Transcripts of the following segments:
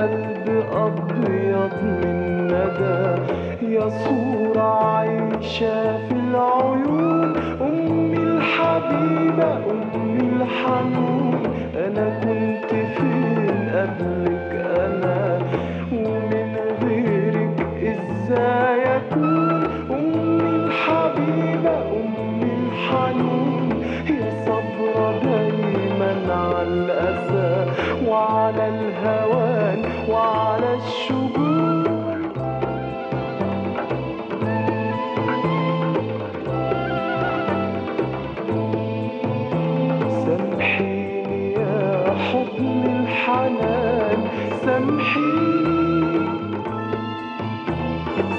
قلب أبيض من ندى، يا صورة عايشة في العيون، أمي الحبيبة أمي الحنون. أنا كنت فين قبلك أنا، ومن غيرك إزاي أكون؟ أمي الحبيبة أمي الحنون، يا صبرة دايما على الأسى وعلى الهوان وعلى الشجون. سامحيني يا حضن الحنان، سامحيني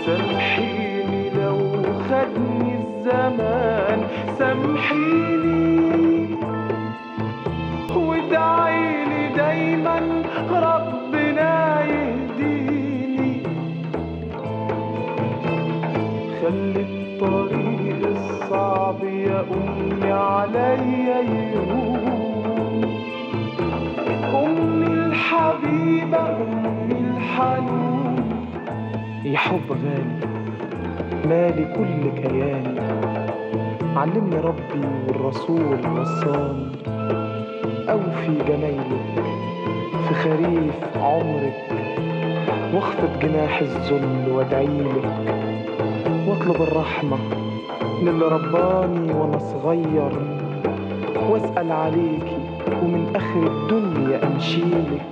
سامحيني لو خدني الزمان، سامحيني وادعيلي دايما ربنا يهديني. خلي الطريق الصعب يا أمي عليا يهون، أمي الحبيبة أمي الحنون. يا حب غالي مالي كل كياني، علمني ربي والرسول وصاني، أوفي جمايلك في خريف عمرك، واخفض جناح الذل وادعيلك، واطلب الرحمة من اللي رباني وانا صغير، واسأل عليكي ومن آخر الدنيا أمشيلك،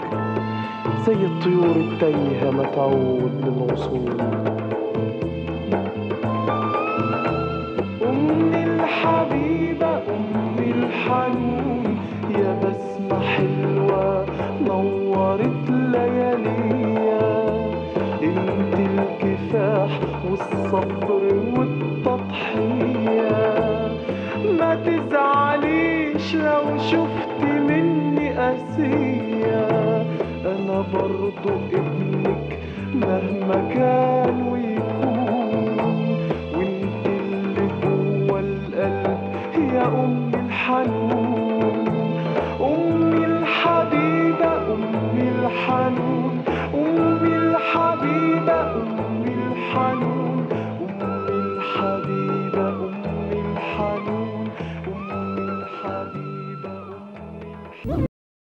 زي الطيور التايهة ما تعود للوصول. أمي الحبيبة أمي الحنون، يا بسمة حلوة نورت لياليا، انت الكفاح والصبر والتضحية. ما تزعليش لو شفت مني قاسية، أنا برضو ابنك مهما كان ويكون، وانت اللي جوا القلب يا أمي الحنون. أمي الحبيبة أمي الحنون، أمي الحبيبة أمي الحنون.